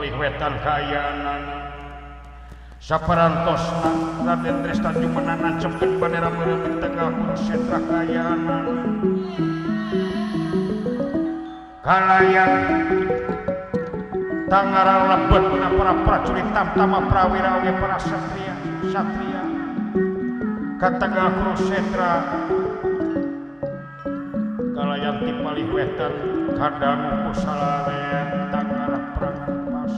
Tipalih Wetan kayanana saparantosna Raden Tresna Jumana nancepkeun bandera meureun Tegahun sentra kayanana kalayan tangarang lebet para prajurit tamtama prawira oge para satria Katengah sentra kalayan Tipalih Wetan kadangu kusalalean tangarang perang pas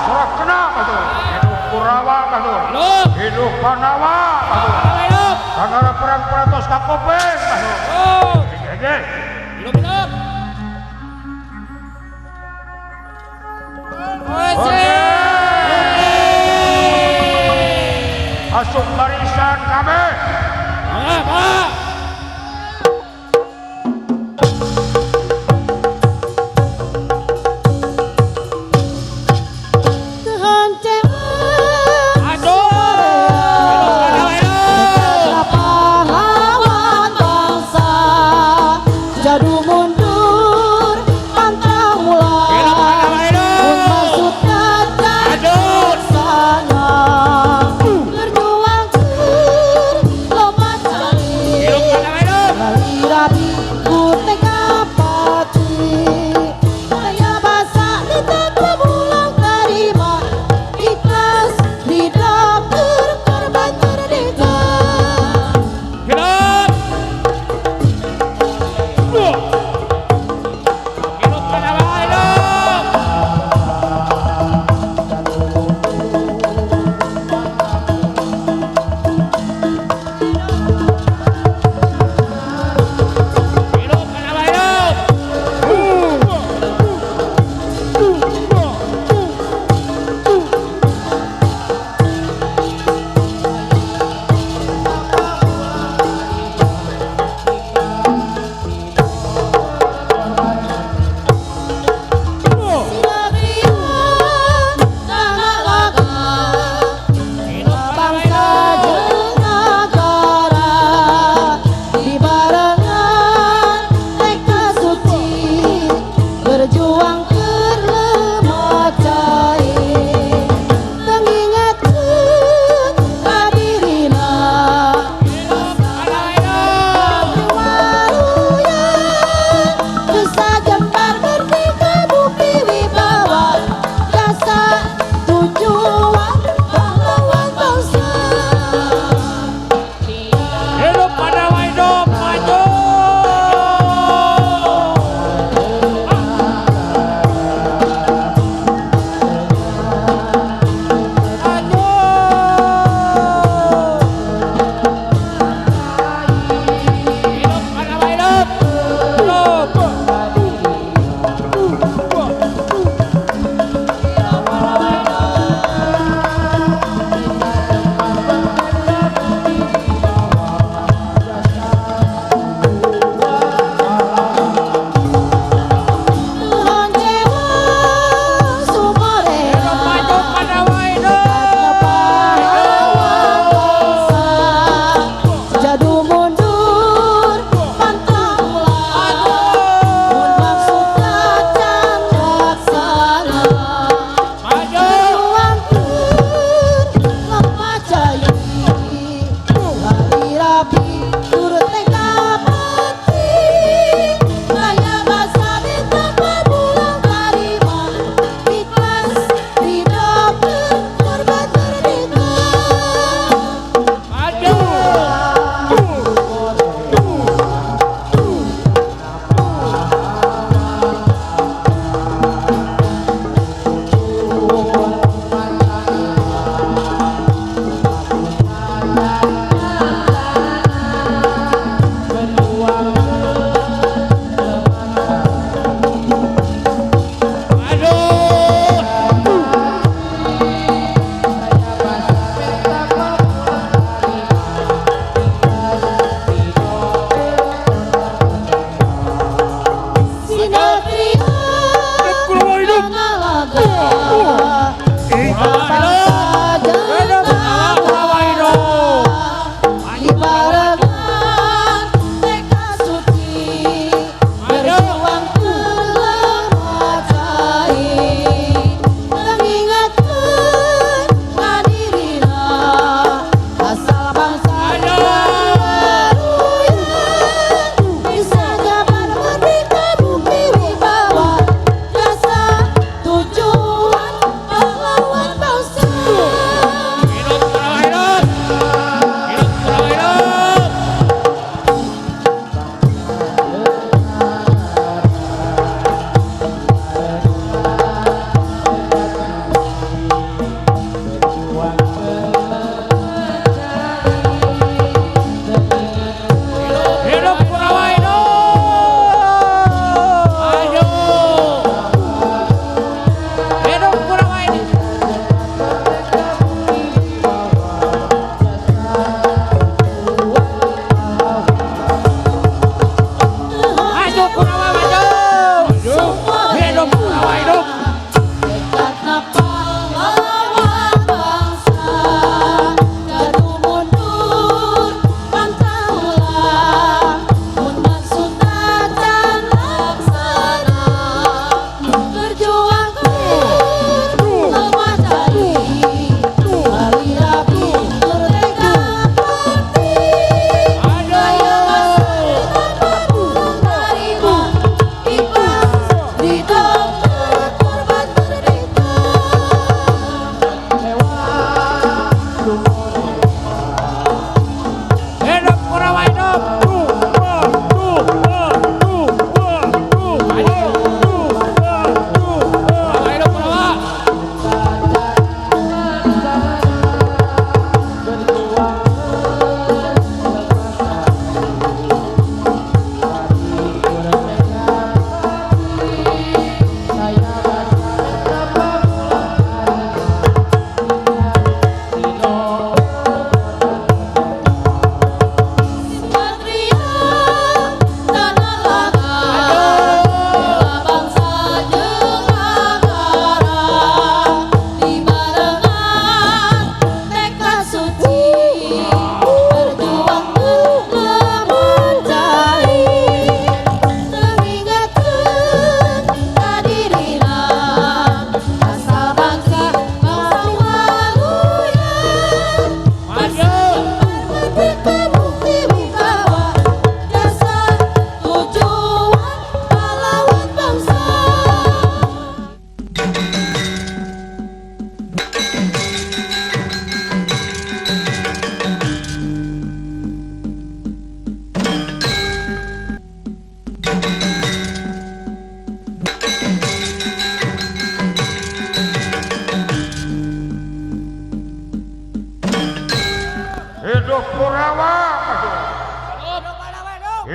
surat kena batur hidup Kurawa batur hidup Panawa batur tangarang perang Pratos Kakopeng batur gege hidup masuk barisan kami.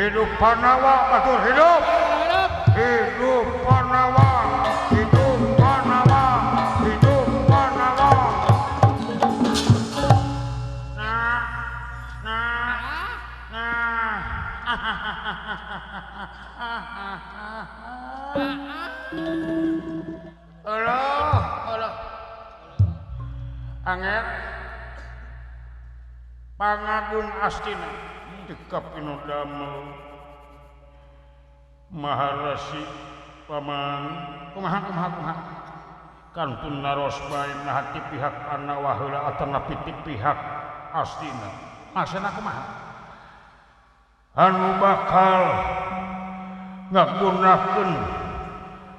Hidup Panawa, batur hidup. Hidup Panawa, hidup Panawa, hidup Panawa. Allah. Angger Pangagung Astina dekap inodamel Maharasi paman kumaha kantun naros bae nah ti pihak Panawa heula atanapi ti pihak Astina maksudna kumaha anu bakal ngagunakeun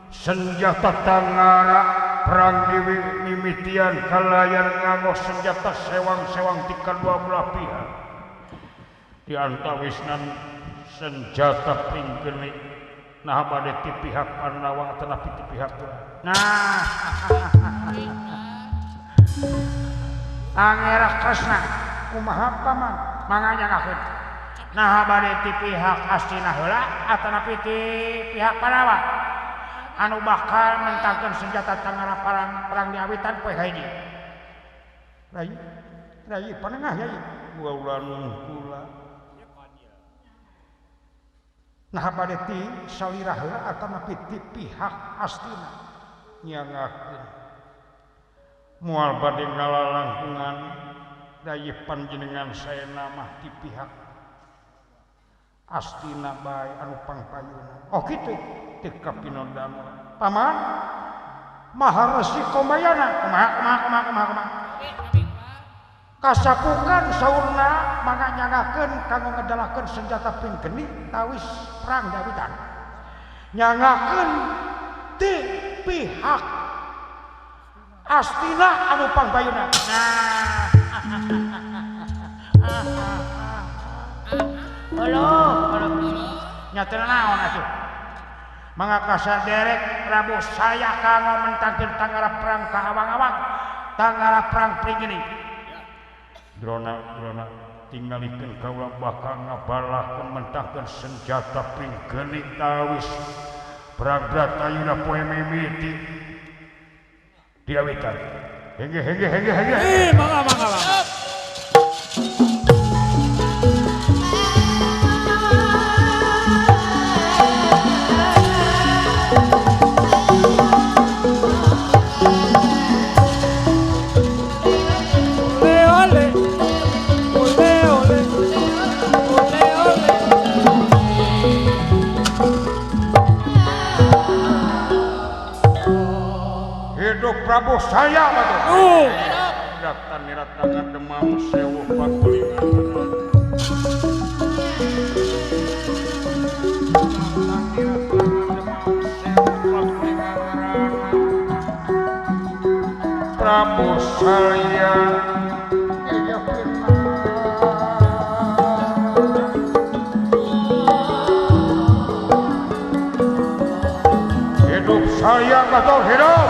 senjata tangara perang dewi mimitian kalayan nganggo senjata sewang-sewang ti kadua belah pihak di antawisnan senjata pinggeni nah bade ti pihak Panawa tetapi ti pihak nah angera kasna kumaha paman manganya ngakeun nah bade ti pihak Astina heula atanapi ti pihak Panawa anu bakal mentangkeun senjata tangara perang di awitan poe hiji rai panengah yai ulah kula nah bade ti salirah heula atanapi ti pihak Astina nyangakeun moal bade ngalalangkungan daya panjenengan saena mah ti pihak Astina bae anu pangpayuna oh kitu teu kapinodamel paman Maharasi Komayana kumaha kasapukan saurna mangga nyangakeun kanggo ngedalakeun senjata pinggeni tawis perang dawitan nyangakeun ti pihak Astina anu pangpayuna nyatana naon atuh mangga kasaderek Prabu saya kanggo mentangkeun tangara perang ka awang-awang tangara perang pinggeni drona tingalikeun kaula bakal ngabalakeun mentangkeun senjata pinggeni tawis perang Bratayuna poe mimiti diawitan henge mangga Prabu saya betul. Datan nirat tangan demam sewu pakulingan. Prabu saya hidup saya betul hidup.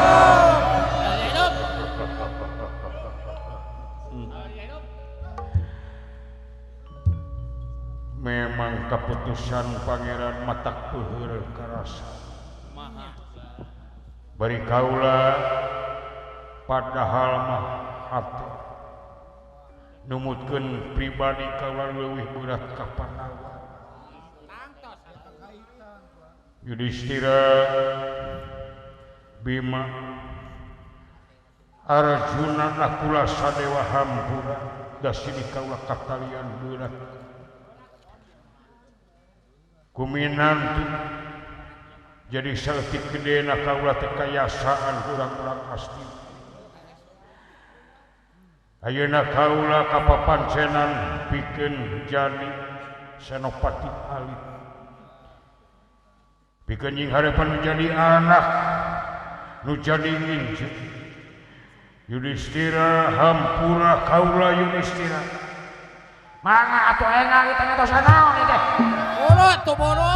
Memang keputusan Pangeran Matak Peuheur karasa bari kaula padahal mah hati numutkeun pribadi kaula leuwih berat ka Panawa Yudhistira Bima Arjuna nakula sadewa hampura dasini kaula katalian berat kuminantu jadi saleutik gedena kaula teh kayasaan urang-urang Astina ayeuna kaula kapapancenan pikeun jadi senopati alit pikeun nying hareupan menjadi anak nu jadi injil Yudhistira hampura kaula Yudhistira mangga atuh engang kita ngatos sanaon ieu teh boro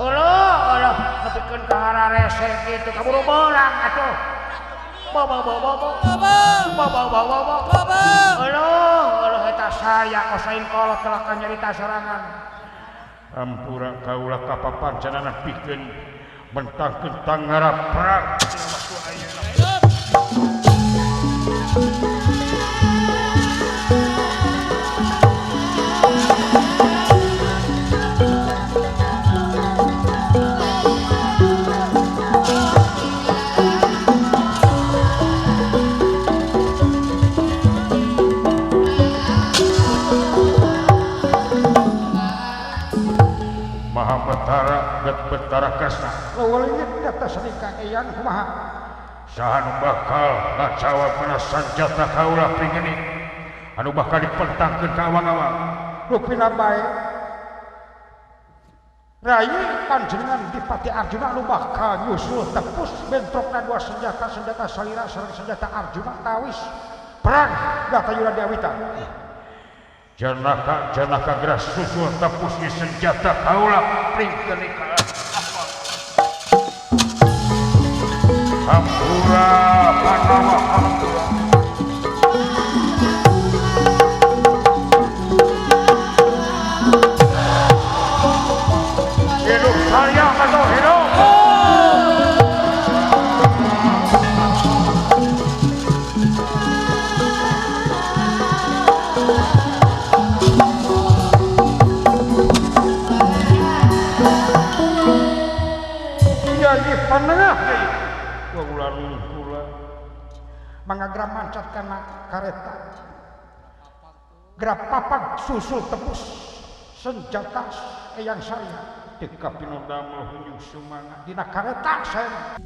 ulah nepikeun ka hararese kitu kaburu bolang atuh ulah eta saya kosain kolot telah nyarita sorangan Ampura kaulah kapapancanana pikeun mentangkeun tangarap perang waktu ayeuna. Betara Kresna leuweung data sedika eyang kumaha saha nu bakal ngajawab kana sanjata kaula pringenik anu bakal dipentangkeun ka awang-awang rupina bae Rai panjenengan Dipati Arjuna anu bakal nyusul tepus bentrokna dua senjata salira sareng senjata Arjuna tawis perang Datayuda Dewita janaka geras susul tepus di senjata kaula pringenik Hampura Panawa Hampura hidup saya atau hidup jadi penengah mangga mancat kana kareta gerak papak susul tepus senjata eyang saya tika pinodamel hunjung sumanga dina kareta saya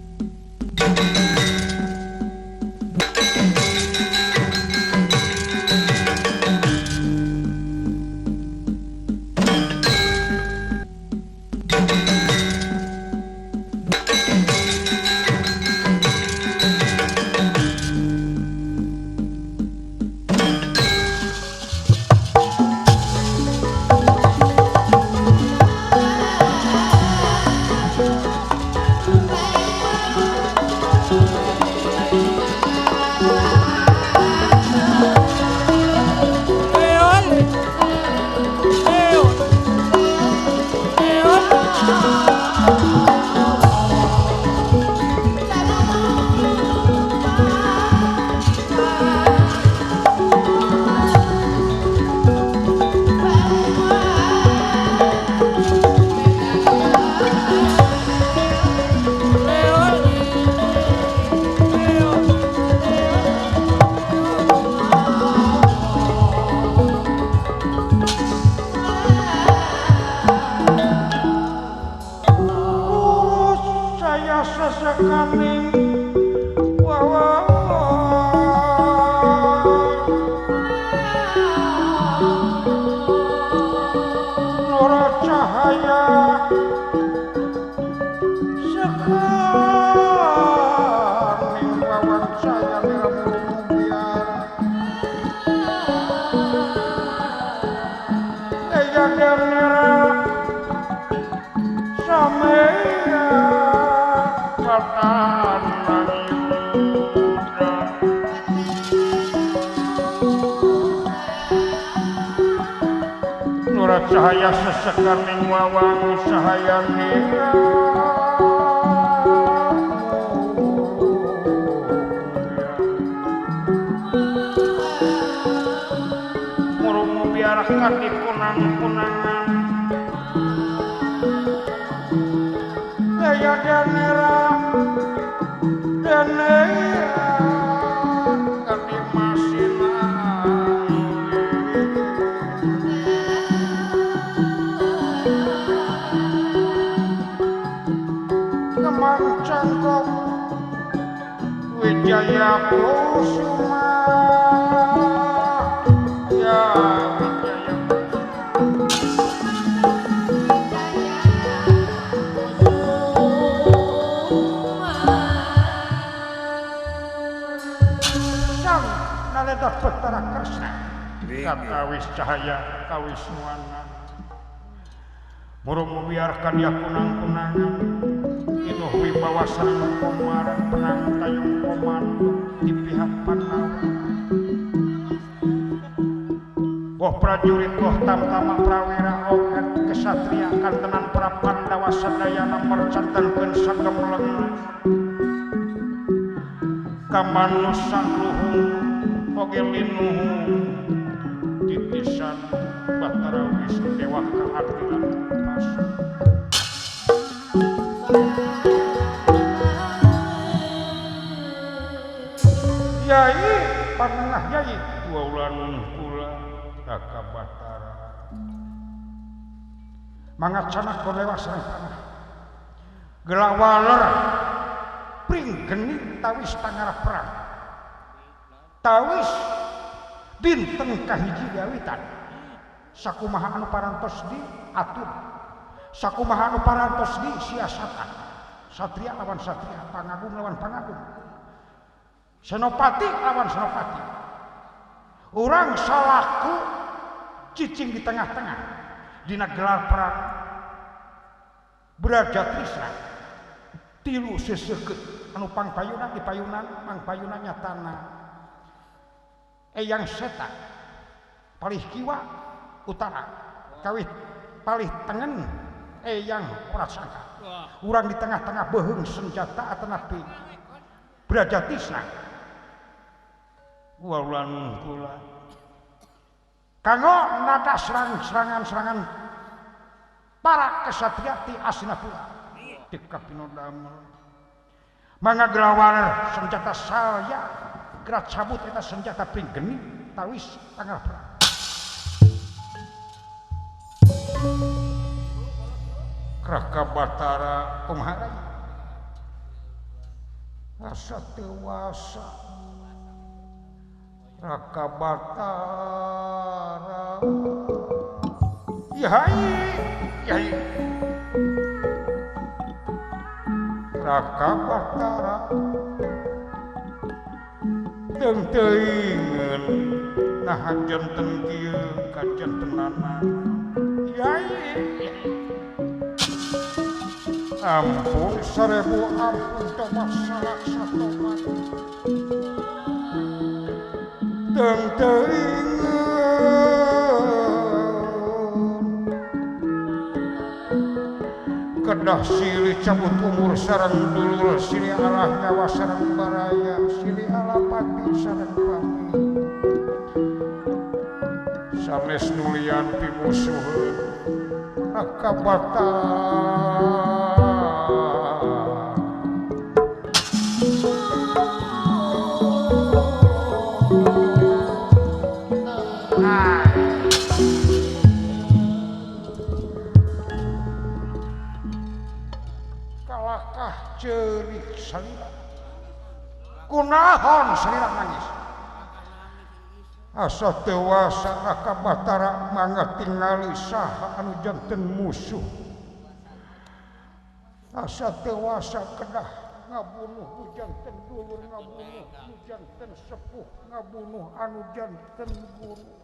cahaya sesekaning wawang cahaya nira murung biarkan di kunang-kunangan daya danera kadi masinan cangkok Wijaya Kusuma ya Wijaya sang naleda Betara Kresna kawis cahaya kawis nuana murung membiarkan dia kunang-kunangan inuh wibawa sareng komaran perang tayung komando di pihak Pandawa goh prajurit goh tamtama prawira oget satria kantenan para Pandawa sadayana mercantenkeun sagemleng kamanusan luhung oge linuhung titisan Batara Wisnu Dewa keadilan pas Yai panengah Yai dua ulan kula Raka Batara mangat sanak kolewas panah gelawaler pring geni tawis tangarah perang tawis dinten kahiji gawitan sakumaha anu parantos diatur sakumaha anu parantos disiasatan satria lawan satria pangagung lawan pangagung senopati lawan senopati urang salaku cicing di tengah-tengah dina gelar perang Bratrisna tilu seseukeut anu pangpayunan di payunan mangpayunan nyatana eyang seta palih kiwa utara kawit palih tengen eyang ora sangka urang di tengah-tengah beheung senjata atanapi Bratrisna ulan kula kanggo nada serangan-serangan para kesatria ti Astinapura ti Kapinodamel mangga gelawaler senjata saya gerak cabut eta senjata pring geni tawis tanggal perang Raka Batara kumaha asa tewasa Raka Batara Yai Raka Batara teu teuingeun naha janten kieu ka jantenana Yai ampun sarebu ampun tomat salak satomat teu teuingeun kedah silih cabut umur sareng dulur silih alah nyawa sareng baraya silih alah pati sareng pami sanes nulian pimusuheun Raka Batara cerik salira kunahon salira nangis asa tewasa Raka Batara mangga tingali saha anu janten musuh asa tewasa kedah ngabunuh nu janten dulur ngabunuh nu janten sepuh ngabunuh anu janten guru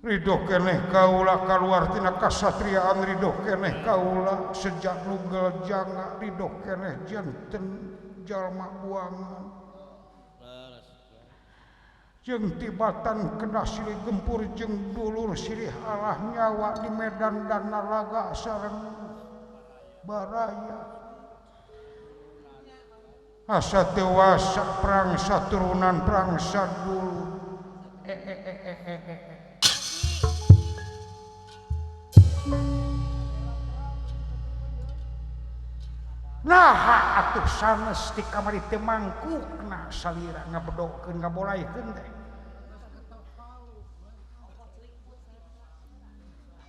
ridho keneh kaula kaluar tina kasatriaan ridho keneh kaula sejak nunggal janga ridho keneh janten jalma buangan jeung tibatan kedah silih gempur jeung dulur silih alah nyawa di medan dan nalaga sareng baraya asa tewasa perang saturunan perang sadulur naha atuh sanes ti kamari teu mangkukna salira ngabedokeun ngabolaikeun teh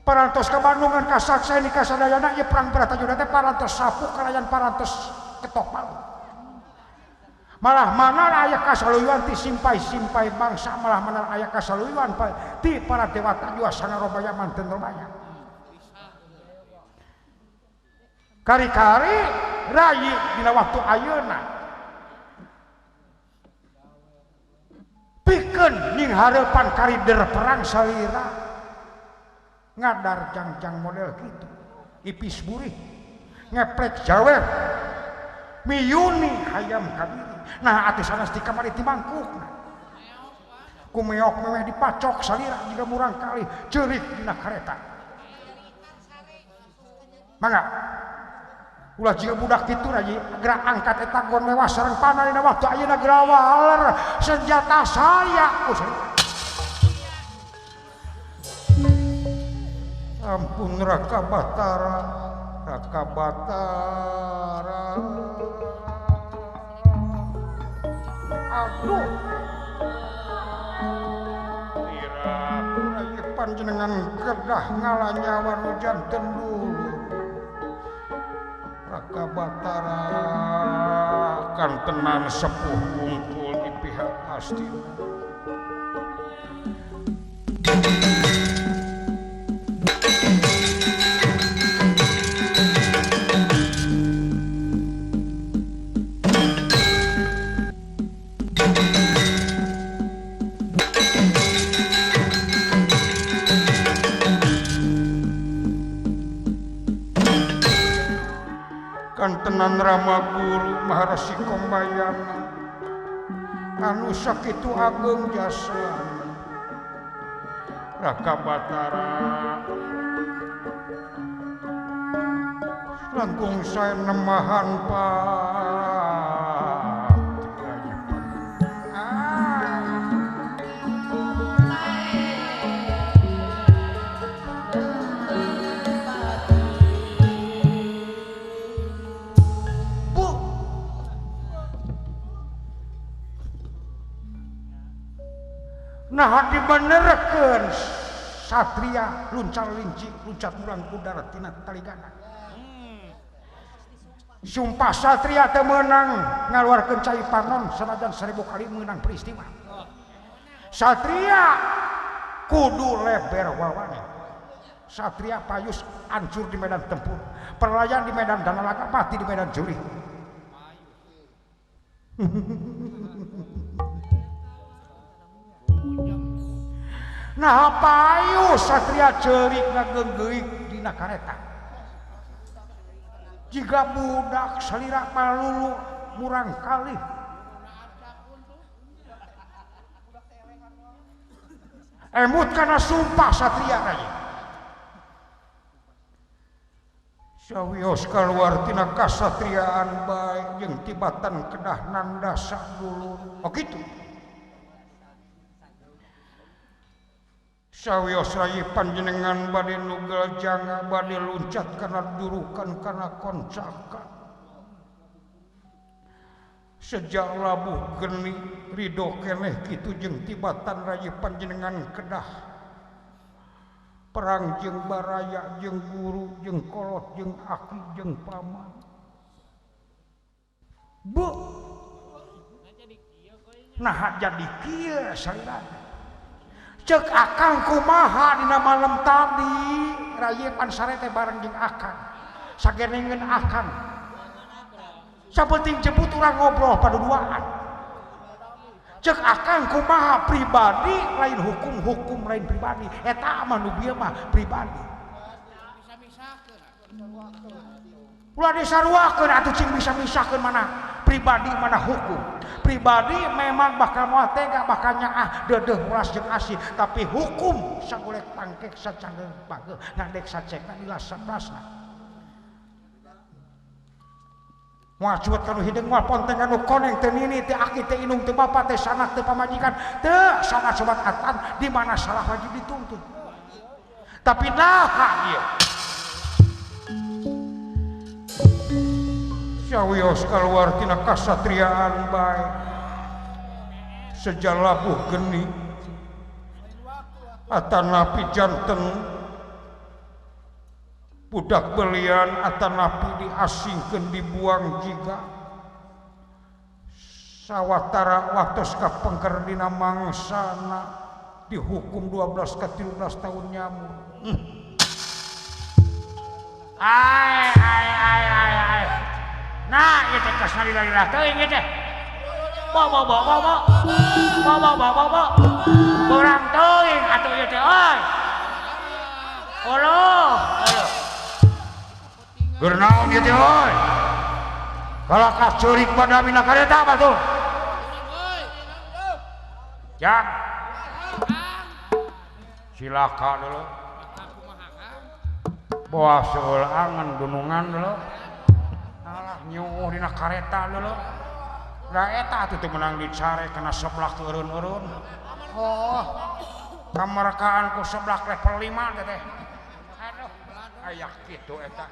parantos ka Bandungan ka Sakseni ka sadayana ieu perang Bratayuda teh parantos sapu kalayan parantos ketok palu malah mana aya kasaluyuan ti simpai-simpai bangsa malah mana aya kasaluyuan ti para dewata jua sangarobaya manten robaya kari-kari rayi dina waktu ayeuna pikeun ning hareupan karider perang salira ngadar jang-jang model kitu ipis burih ngeplek jawer miyuni hayam kabiri nah atuh sanes ti kamari ti mangkukna kumeok memeh dipacok salira jika murang kali cerik dina kareta mangga ulah jika budak kitu aja gerak angkat eta gon lewas sareng panah dina waktu ayeuna geura waler senjata saya ampun Raka Batara aduh kira panjenengan kedah ngalanyawa hujan tendul Raka Batara kan tenan sepuh wungkul di pihak Astina Kantenan Rama Guru Maharasi Kombayana anu sakitu agung jasa Raka Batara langkung saya nemahan nah dibenerkeun satria luncal linci luncat murang kudara tina taligana sumpah satria teu meunang ngaluarkeun cai panon sanajan 1000 kali meunang peristiwa satria kudu leber wawane satria payus hancur di medan tempur perlayan di medan danalaga mati di medan juri nah payu satria cerik ngagenggeik dina kareta jika budak salira malulu murang kali emut karena sumpah satria raya sawios kaluar tina kasatriaan bae jeung tibatan kedah nandasa dulur oh gitu sawios rayi panjenengan bade nugal janga bade luncat karena durukan karena koncaka sejak labuh geni ridho keneh kitu jeung tibatan rayi panjenengan kedah perang jeung baraya jeung guru jeung kolot jeung aki jeung paman bu nah jadi kieu salira cek akang kumaha dina malam tadi raye pansare teh bareng jeung akang sagenengeun akang sapenting jemput urang ngobrol paduduaan cek akang kumaha pribadi lain hukum lain pribadi eta mah nu bieu mah pribadi ulah disaruakeun atuh cing bisa misahkeun mana pribadi mana hukum pribadi memang bakal moal tega bakal nyaah deudeuh ulas jeung asih tapi hukum sagolek pangkek sacangeun pangeuh ngandek sacekna dilasaplasna moal cuet kanu hideung moal ponteng anu koneng teu nini teu aki teu inung teu bapa teu sanak teu pamajikan teu sangat sobat atan di mana salah wajib dituntut tapi naha ieu sawios kaluar tina kasatriaan bae sejalabuh geni atanapi janten budak belian atanapi diasingkeun dibuang jiga sawatara waktos kapengker dina mangsana dihukum 12 ke 13 tahun nyamuk ai nah ieu teh kasna lila-lila teuing ieu teh bo urang teuing atuh ieu teh euy oloh keur naon ieu teh euy kalakas ceurik badamina kareta batuh jang Cilaka dulu. Bawa seul angan gunungan dulu. Alah nyuuh dina kareta dulu. Da eta atuh teu menang dicare kena seblak eureun-eureun. Oh. Kamarkaan ku seblak level 5 teh. Aduh, aya kitu eta.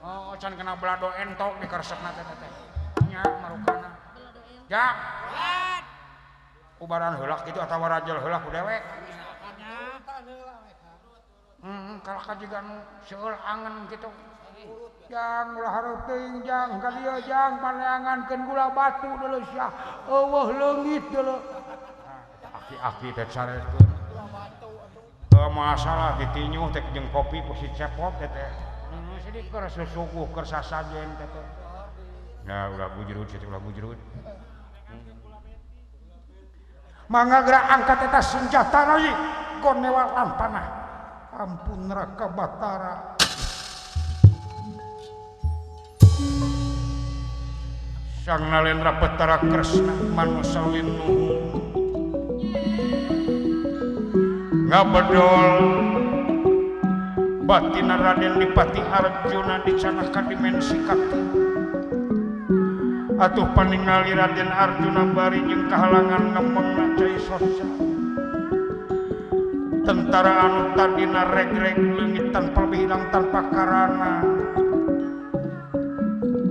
Oh, can kena belado entok di karesepna teh teh. Nya marukana. Jak. Ubaran heula kitu atawa rajal heula ku dewek. Kalaka juga nu seul angen gitu. Jang ulah hareup teuing jang ka dieu jang paneangankeun gula batu deuleu sia. Eueuh leungit deuleu. Aki-aki teh carekeun. Masalah ditinyuh teh jeung kopi ku si cepot teh. Sidik keur susuguh keur sasajen teh. Nah, ulah bujurut situ ulah bujurut. Mangga gerak angkat eta senjatana ieu gonewa lampana. Ampun neraka batara. Sang Nalendra Betara Kresna manusa linuh ngabedol batina Raden Dipati Arjuna dicanahkan dimensi kati atuh paningali Raden Arjuna bari jeung kahalangan ngembengna cai sosa tentara anu tadina reg-reg leungit tanpa hilang tanpa karana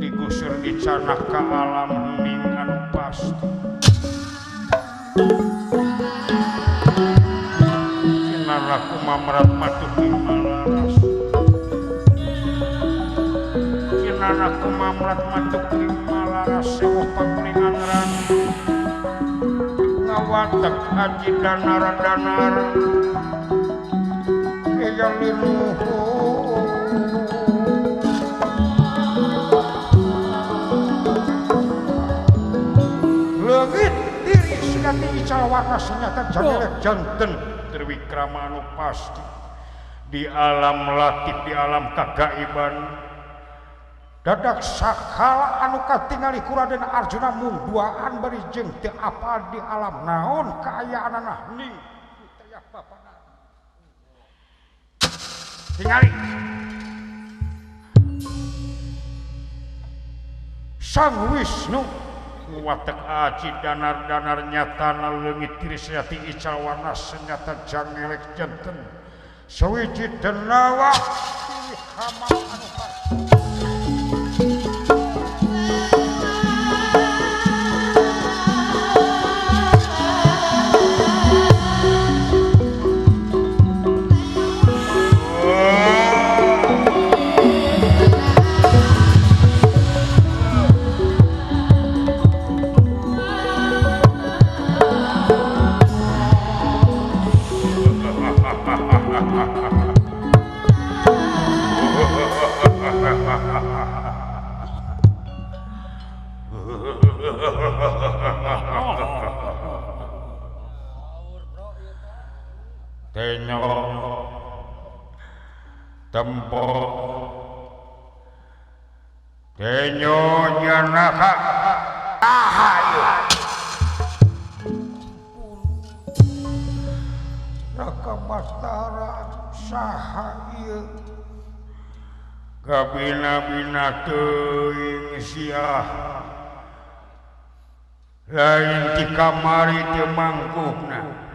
digusur dicanah ka alam hening anu pasti sinaraku mamrat matuhi malaras sinaraku mamrat matuhi malaras sewa panglingan ran ngawatek aji danar-danar iya linuhu leungit diri sigati ical warna senyata janelek janten Triwikrama anu pasti di alam latif di alam kagaiban dadak sakala anu katingali ku Raden Arjuna mung duaan bari jeung teu apal di alam naon kaayaanana ning teu apa-apana tingali Sang Wisnu watek aji danar-danar nyatana leungit tiris yati ical warna senyata jangelek janten sawiji denawa pilih hama anu Tenyo tempo tenyo nyanaka ahayu Raka Batara saha ieu kabina-bina teuing sia lain di kamari teu mangkukna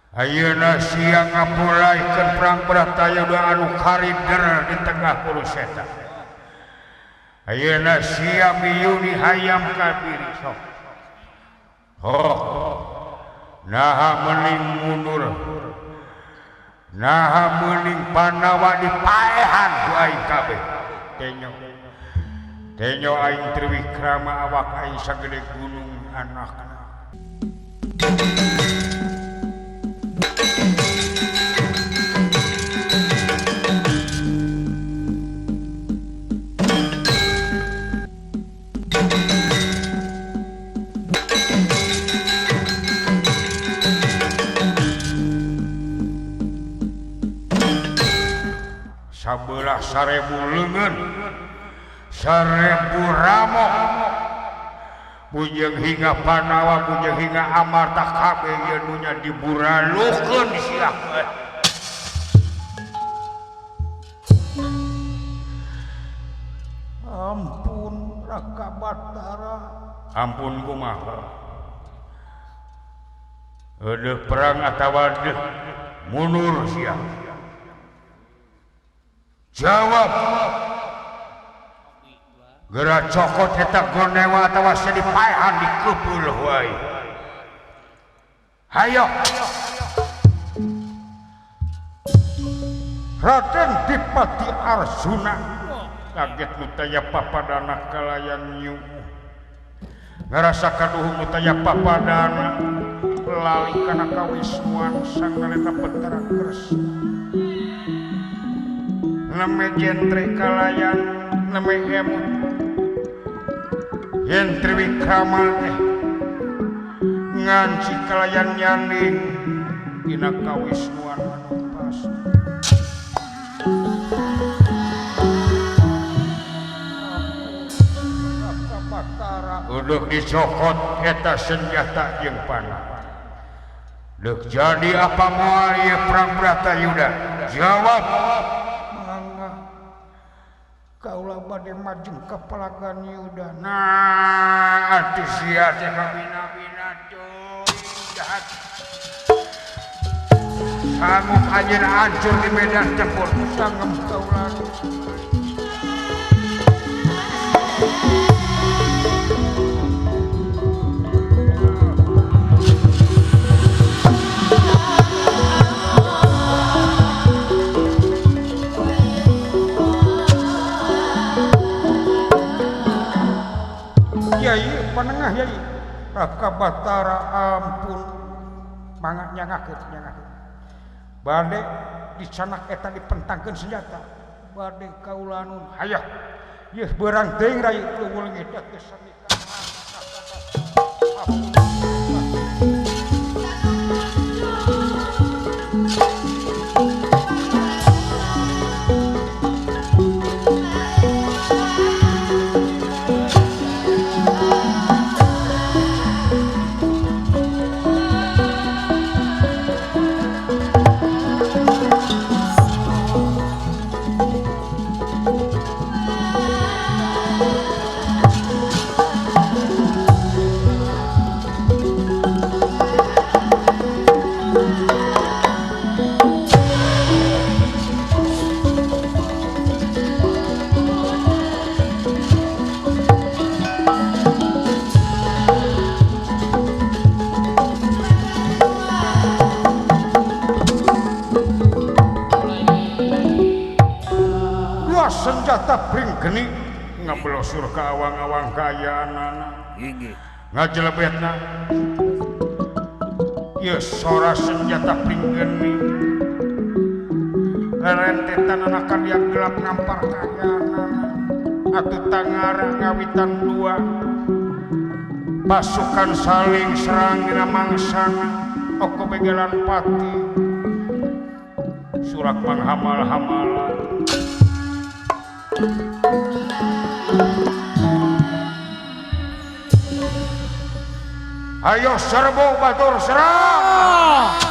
ayeuna sia ngapulaikeun perang Bratayuda anu karider di tengah Kurukshetra ayeuna sia miyuni hayam kabiri sok naha meuning mundur naha meuning Pandawa dipaehan ku aing kabeh tenyo aing Triwikrama awak aing sagede gunung anakna sabelah 1000 leungeun 1000 ramo Bujeng hingga Panawa bujeng hingga Amarta kabeh ieu nya diburalukeun sia ampun Raka Batara ampun kumaha eueuh perang atawa deuk mundur sia jawab geura cokot eta gonewa atawa sedipaehan dikeupul wae hayo Raden Dipati Arjuna kaget mutaya papadana kalayan nyu ngarasa kaduhu mutaya papadana lali kana kawisnuan sang naleta Betara Kresna neme jentre kalayan neme emut yen Triwikrama teh nganci kalayan nyanding dina kawisnuan anu pasti udah dicokot eta senjata jeung panah deuk jadi apa moal ieu perang Bratayuda jawab mangga kaula bade majeng ka palagan Yuda nah atuh sia teh kabina-bina teuing jahat sanggup anjeun hancur di medan tempur sangem kaula Yai panengah Yai Raka Batara ampun mangga nyangakeun bade dicanak eta dipentangkeun senjata bade kaula nun hayah ieu beurang teuing rai eueuh ngedat teh sami senjata pring geni ngablosur ka awang-awang kayaanana ngajelebetna ieu sora senjata pring geni rentetan anak karya gelap ngampar kayaanana atuh tangara ngawitan dua pasukan saling serang dina mangsana oko begelan pati surak manghamal-hamalan ayo serbu batur serang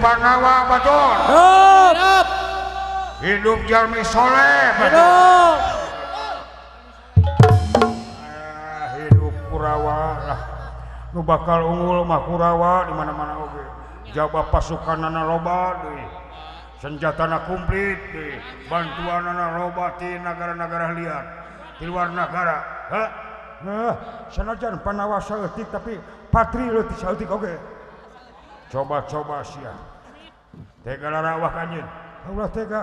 Panawa Batur hidup hidup Jalmi Soleh Batur hidup Kurawa lah nu bakal unggul mah Kurawa di mana-mana oge jaba pasukanana loba deui senjatana komplit deui bantuanana loba ti nagara-nagara liar di luar negara sanajan Panawa saeutik tapi patri leutik saeutik oge coba-coba sia tega larawah kanjeun kaulah tega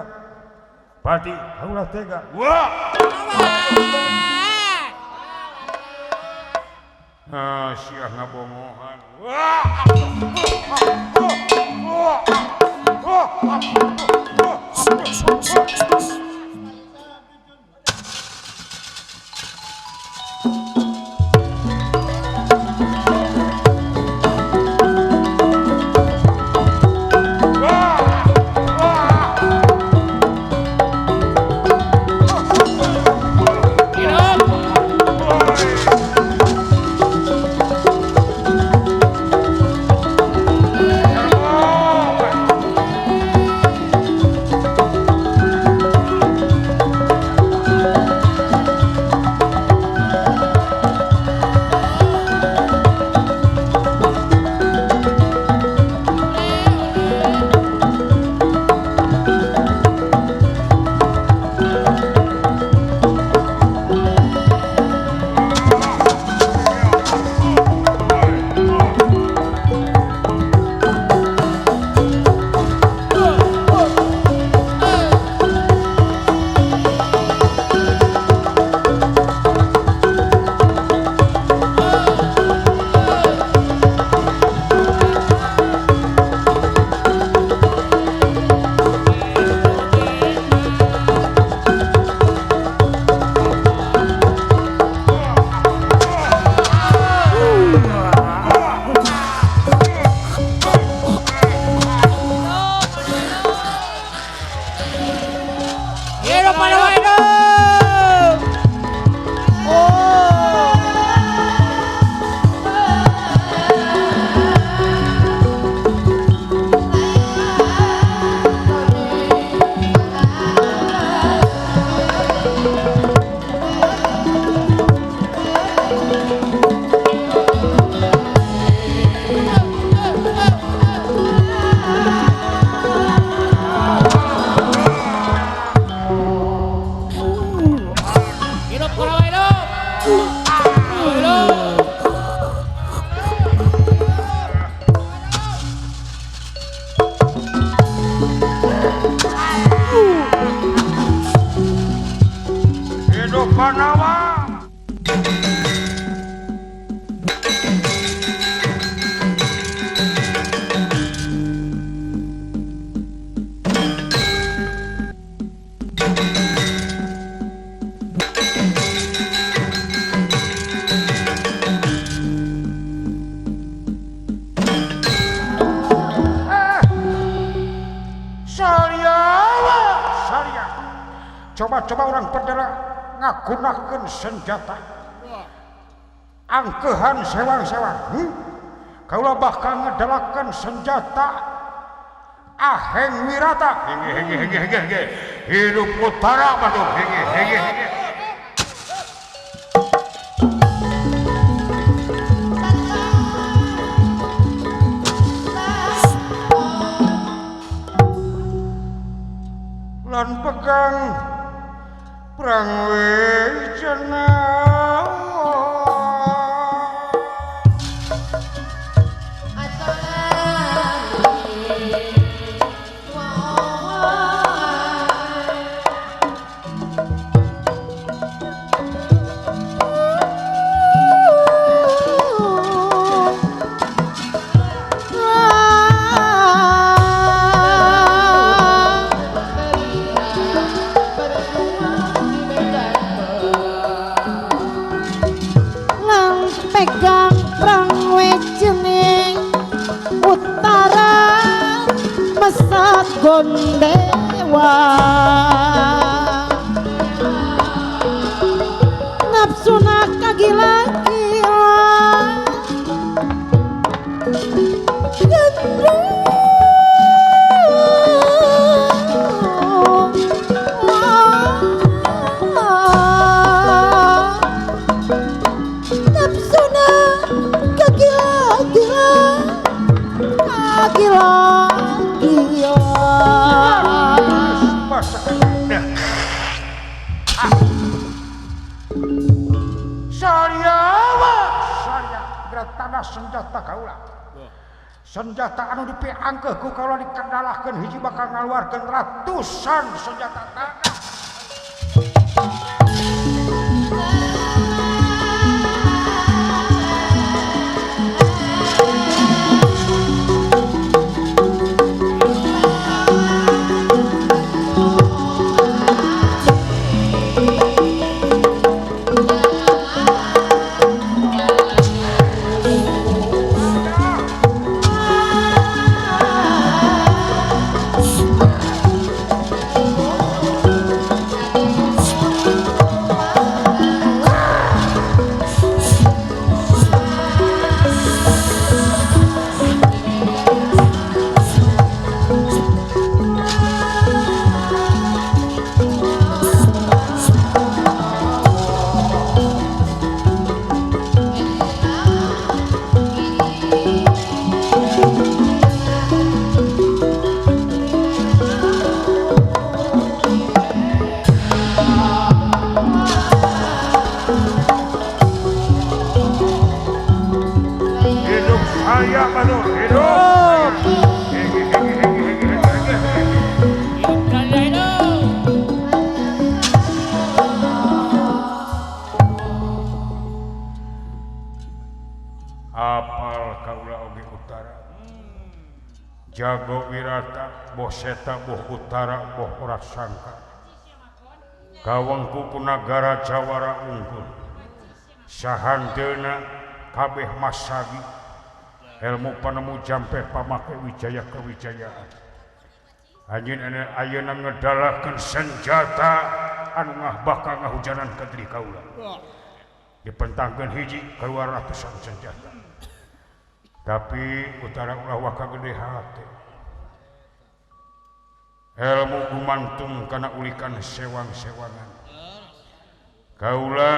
pati kaulah tega wah sia ngabongohan wah coba-coba orang perdana ngagunakeun senjata angkehan sewang-sewang kaulah bakal ngedalakeun senjata aheng wirata hege hidup utara baduh hege lan pegang perang wijana pegang perang wejening utara mesat gondewa nafsuna kagila-gila Tanah senjata kaulah senjata anu dipeangkeun ku kaula dikendalahkeun hiji bakal ngaluarkeun ratusan senjata tanah. Jago Wirata, boh Seta, boh Utara, boh Ora Sangka. Gawangku Punagara Jawara unggul. Sahanteuna kabeh masagi. Ilmu panemu jampe pamake wijaya kewijayaan. Anjeun ayeuna ngedalakeun senjata anu bakal ngahujanan ka diri kaula. Dipentangkeun hiji keluar ratusan senjata. Tapi Utara ulah waka gede hati. Ilmu gumantung kana ulikan sewang-sewangan. Kaula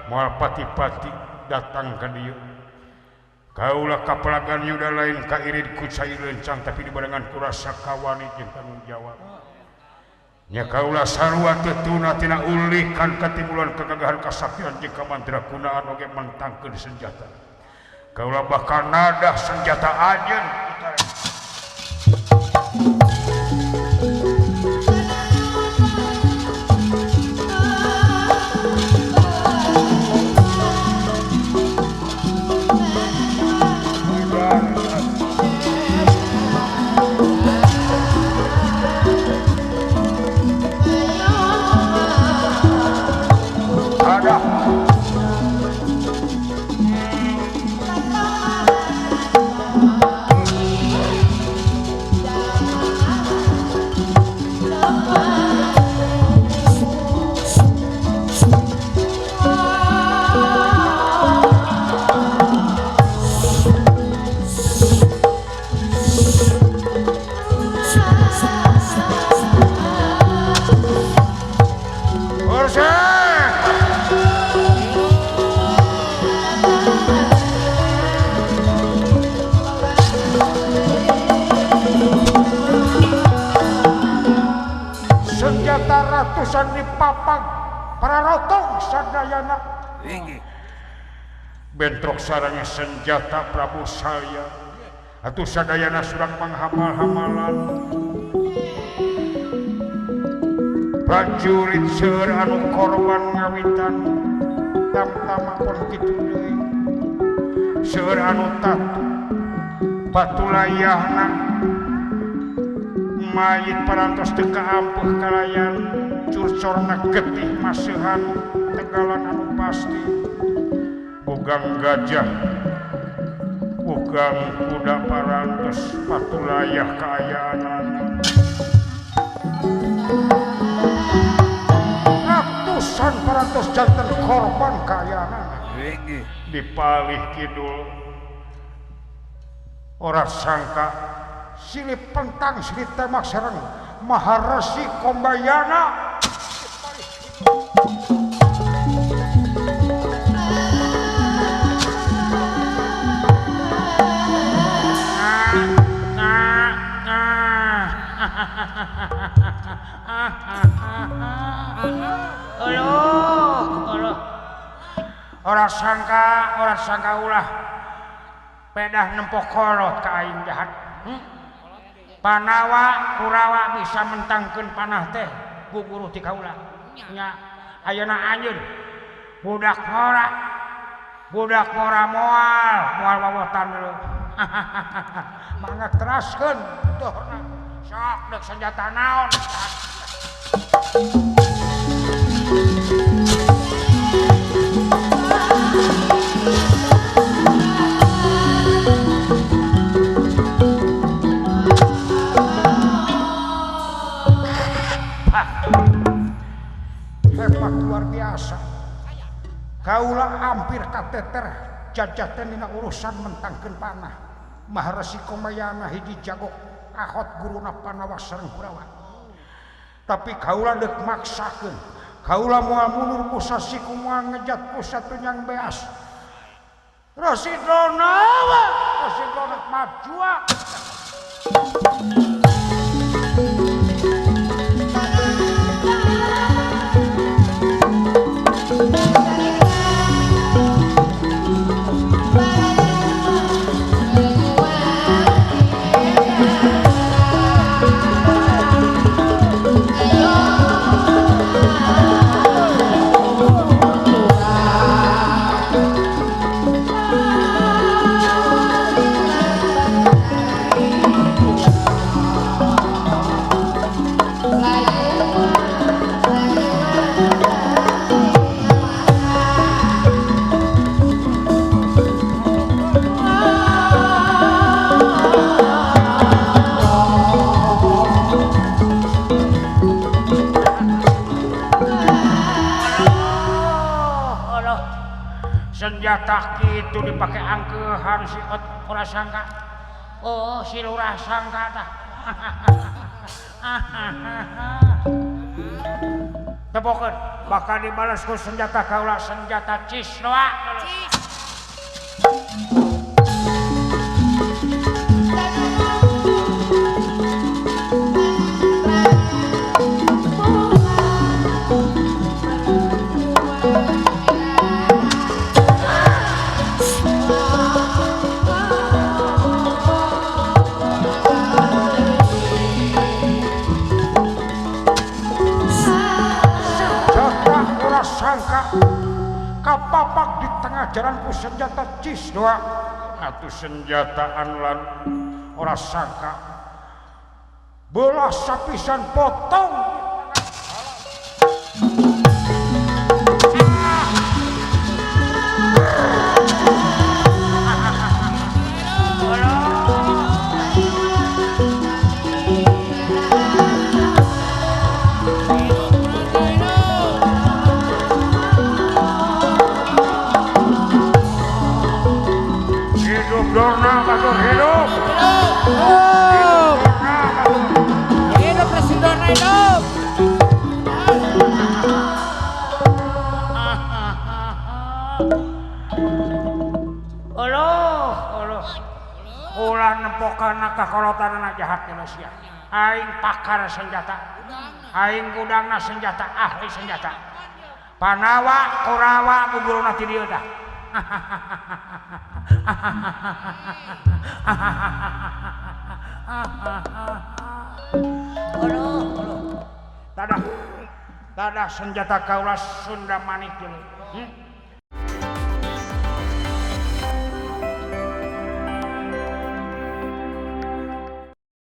moal pati-pati datang ka dieu. Kaula kapelagan yuda lain ka irid ku cai leuncang tapi dibarengan ku rasa kawani jeung tanggung jawab. Nya kaula sarua tetuna tina ulikan katimulan kegagahan kasaktian jeung kamandragunaan oge mentangkeun senjata. Kaula bakal nadah senjata ajeun Utara. Ratusan dipapang para rotong sadayana bentrok sarangnya senjata Prabu saya atuh sadayana surang manghamal-hamalan prajurit seueur anu korban ngawitan tamtama pun kitu deui seueur anu tatu patulayahna mayit parantos teu kaampuh kalayan curcorna getih maseuhan tegalan anu pasti ugang gajah ugang kuda parantos patulayah kaayaanana ratusan parantos janten korban kaayaanana dipalih kidul ora sangka silih pentang silih temak sareng Maharesi Kombayana Orang sangka ulah pedah nempok kolot ka aing jahat. Panawa Kurawa bisa mentangkeun panah teh guguru ti kaula nya ayeuna anjeun budak ngora moal wawotan dulu mangga teraskeun dohna sok deuk senjata naon hebat luar biasa. Kaula hampir kateter jajaten dina urusan mentangkeun panah. Maharesi Komayana hiji jago ahot guruna Panawa sareng Kurawa. Tapi kaula deuk maksakeun. Kaula moal mundur ku sasi kumaha ngejat ku satunyang beas. Rasidona majua. Senjata kitu dipake angkeuhan si ora sangka. Oh, si lurah sangka tah. Tepokeun bakal dibalas ku senjata kaula senjata cisloa. Sangka kapapak di tengah jalanku senjata cis doa atuh senjata anlan ora sangka belah sapisan potong Dorna batur hidup. Hidup Resi Dorna hidup. Oloh. Ulah nempokanna kakolotanana jahat manusia. Aing pakar senjata. Aing gudangna senjata ahli senjata. Panawa Kurawa guguruna ti dieu tah. Tadah senjata kaula Sunda manik dulu.